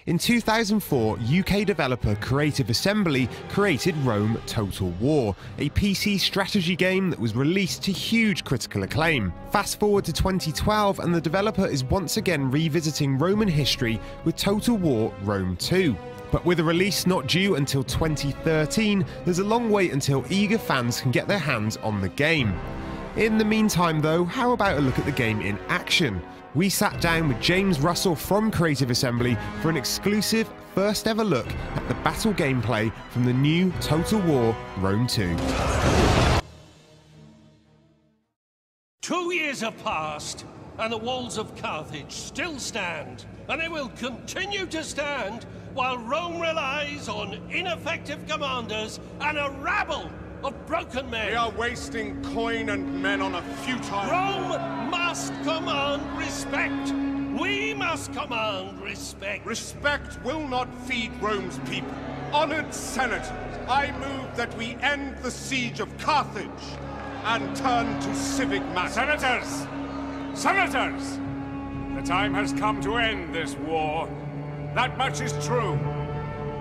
In 2004, UK developer Creative Assembly created Rome Total War, a PC strategy game that was released to huge critical acclaim. Fast forward to 2012 and the developer is once again revisiting Roman history with Total War Rome 2. But with a release not due until 2013, there's a long wait until eager fans can get their hands on the game. In the meantime though, how about a look at the game in action? We sat down with James Russell from Creative Assembly for an exclusive first ever look at the battle gameplay from the new Total War Rome 2. 2 years have passed, and the walls of Carthage still stand, and they will continue to stand while Rome relies on ineffective commanders and a rabble of broken men. We are wasting coin and men on a futile... Rome must command respect. We must command respect. Respect will not feed Rome's people. Honored senators, I move that we end the siege of Carthage and turn to civic matters. Senators! Senators! The time has come to end this war. That much is true.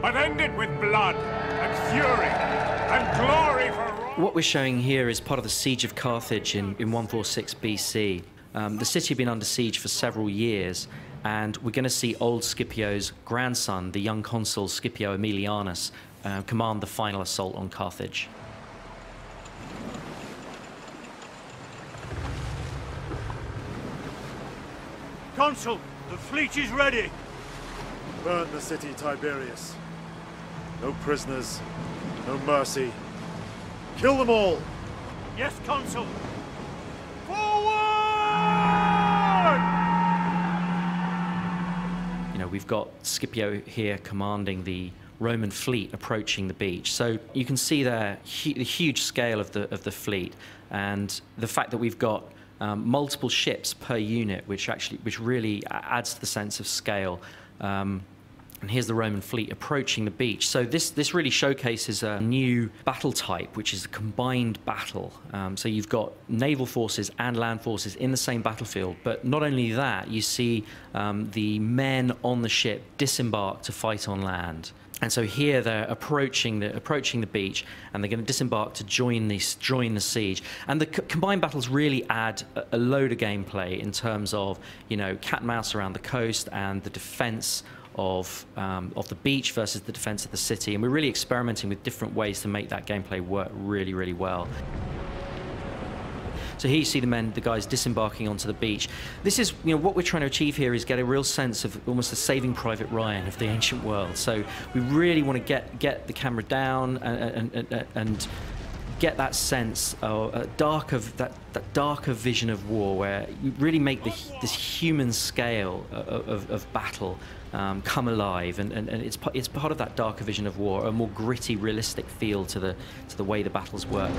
But end it with blood and fury and glory for Rome. What we're showing here is part of the siege of Carthage in 146 BC. The city had been under siege for several years, and we're going to see old Scipio's grandson, the young consul Scipio Aemilianus, command the final assault on Carthage. Consul, the fleet is ready. Burn the city, Tiberius. No prisoners, no mercy. Kill them all! Yes, Consul. Forward! You know, we've got Scipio here commanding the Roman fleet approaching the beach. So you can see there the huge scale of the fleet, and the fact that we've got multiple ships per unit, which really adds to the sense of scale. And here's the Roman fleet approaching the beach. So this really showcases a new battle type, which is a combined battle. So you've got naval forces and land forces in the same battlefield. But not only that, you see the men on the ship disembark to fight on land. And so here they're approaching the beach, and they're going to disembark to join the siege. And the combined battles really add a load of gameplay in terms of, you know, cat and mouse around the coast and the defense of the beach versus the defense of the city. And we're really experimenting with different ways to make that gameplay work really, really well. So here you see the guys disembarking onto the beach. This is, you know, what we're trying to achieve here is get a real sense of almost the Saving Private Ryan of the ancient world. So we really want to get the camera down and get that sense of that darker vision of war, where you really make this human scale of battle come alive, and it's part of that darker vision of war, a more gritty, realistic feel to the way the battles work.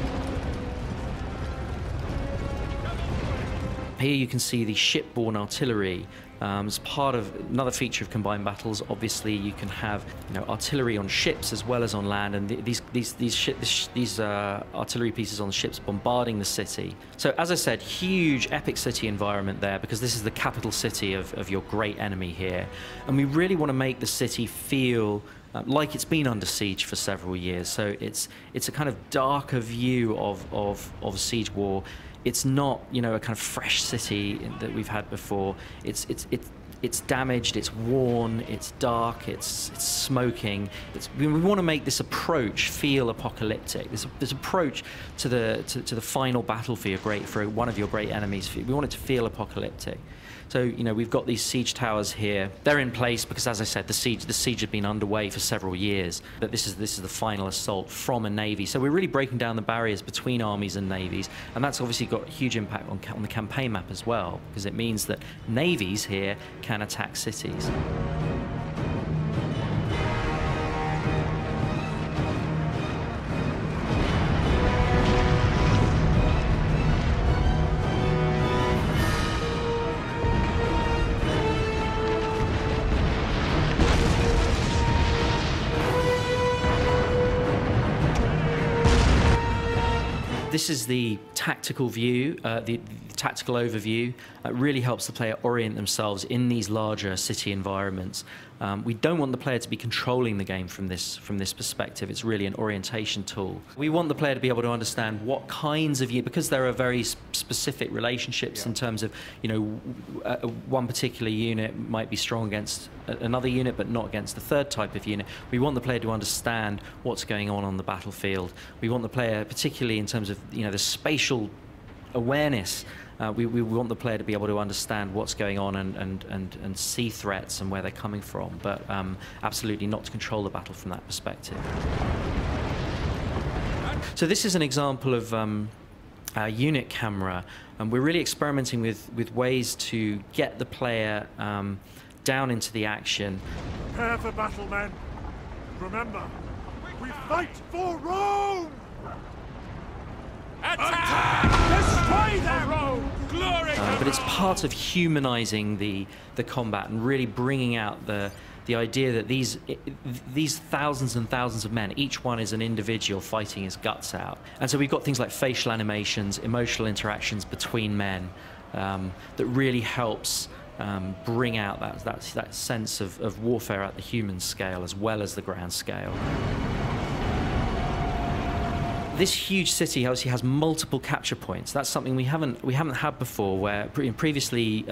Here you can see the shipborne artillery as part of another feature of combined battles. Obviously, you can have, you know, artillery on ships as well as on land, and these artillery pieces on the ships bombarding the city. So, as I said, huge epic city environment there, because this is the capital city of your great enemy here, and we really want to make the city feel like it's been under siege for several years. So it's a kind of darker view of a siege war. It's not, you know, a kind of fresh city that we've had before. It's damaged, it's worn, it's dark, it's smoking. We want to make this approach feel apocalyptic. This approach to the final battle for one of your great enemies. We want it to feel apocalyptic. So, you know, we've got these siege towers here. They're in place because, as I said, the siege had been underway for several years. But this is the final assault from a navy. So we're really breaking down the barriers between armies and navies, and that's obviously got a huge impact on the campaign map as well, because it means that navies here can attack cities. This is the tactical view, the tactical overview. It really helps the player orient themselves in these larger city environments. We don't want the player to be controlling the game from this perspective. It's really an orientation tool. We want the player to be able to understand what kinds of because there are very specific relationships in terms of, one particular unit might be strong against another unit, but not against the third type of unit. We want the player to understand what's going on the battlefield. We want the player, particularly in terms of the spatial awareness. We want the player to be able to understand what's going on and see threats and where they're coming from, but absolutely not to control the battle from that perspective. So this is an example of a unit camera, and we're really experimenting with ways to get the player down into the action. Prepare for battle, men. Remember, we fight for Rome! Attack! Destroy them! Rome! Glory! But it's part of humanizing the combat and really bringing out the idea that these thousands and thousands of men, each one is an individual fighting his guts out. And so we've got things like facial animations, emotional interactions between men that really helps bring out that sense of warfare at the human scale as well as the ground scale. This huge city obviously has multiple capture points. That's something we haven't had before. Where previously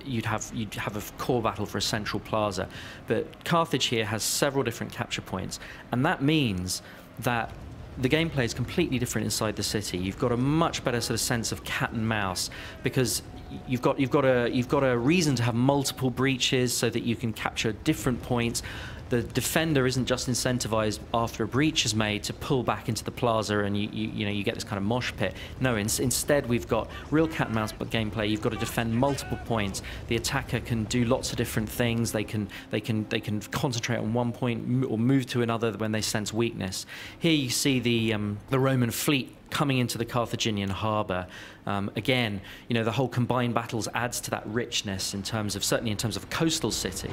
you'd have a core battle for a central plaza, but Carthage here has several different capture points, and that means that the gameplay is completely different inside the city. You've got a much better sort of sense of cat and mouse because you've got a reason to have multiple breaches so that you can capture different points. The defender isn't just incentivized after a breach is made to pull back into the plaza and you get this kind of mosh pit. No, instead we've got real cat and mouse gameplay. You've got to defend multiple points. The attacker can do lots of different things. They can concentrate on one point or move to another when they sense weakness. Here you see the Roman fleet coming into the Carthaginian harbour. Again, the whole combined battles adds to that richness certainly in terms of a coastal city.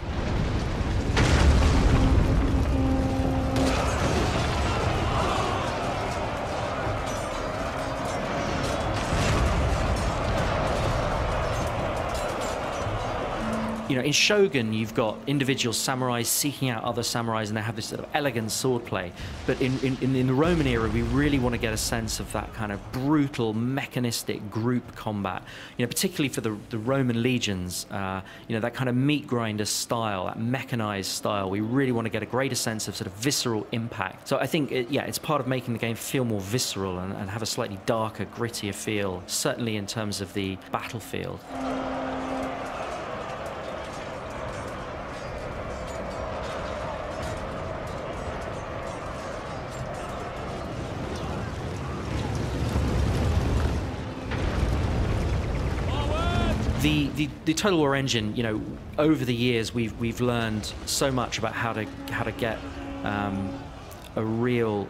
In Shogun, you've got individual samurais seeking out other samurais, and they have this sort of elegant swordplay. But in the Roman era, we really want to get a sense of that kind of brutal, mechanistic group combat. Particularly for the Roman legions, that kind of meat grinder style, that mechanized style. We really want to get a greater sense of sort of visceral impact. So I think, it's part of making the game feel more visceral and have a slightly darker, grittier feel, certainly in terms of the battlefield. The Total War engine, over the years we've learned so much about how to get a really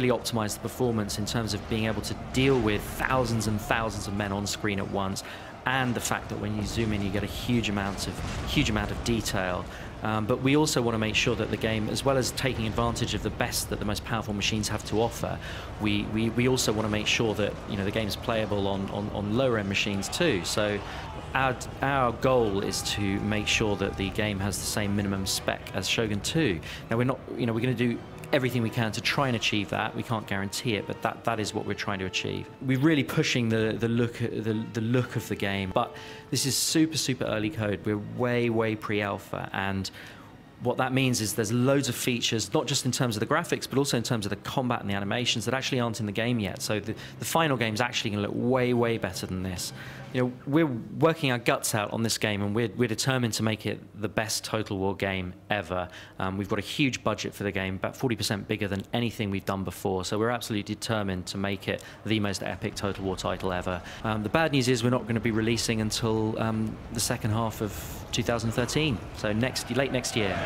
optimized performance in terms of being able to deal with thousands and thousands of men on screen at once, and the fact that when you zoom in you get a huge amount of detail. But we also want to make sure that the game, as well as taking advantage of the best that the most powerful machines have to offer, we also want to make sure that the game's playable on lower end machines too. So our goal is to make sure that the game has the same minimum spec as Shogun 2. Now we're going to do everything we can to try and achieve that. We can't guarantee it, but that is what we're trying to achieve. We're really pushing the look of the game, but this is super early code. We're way pre-alpha, and what that means is there's loads of features, not just in terms of the graphics, but also in terms of the combat and the animations that actually aren't in the game yet. So the final game is actually going to look way better than this. We're working our guts out on this game, and we're determined to make it the best Total War game ever. We've got a huge budget for the game, about 40% bigger than anything we've done before. So we're absolutely determined to make it the most epic Total War title ever. The bad news is we're not going to be releasing until the second half of 2013, so late next year.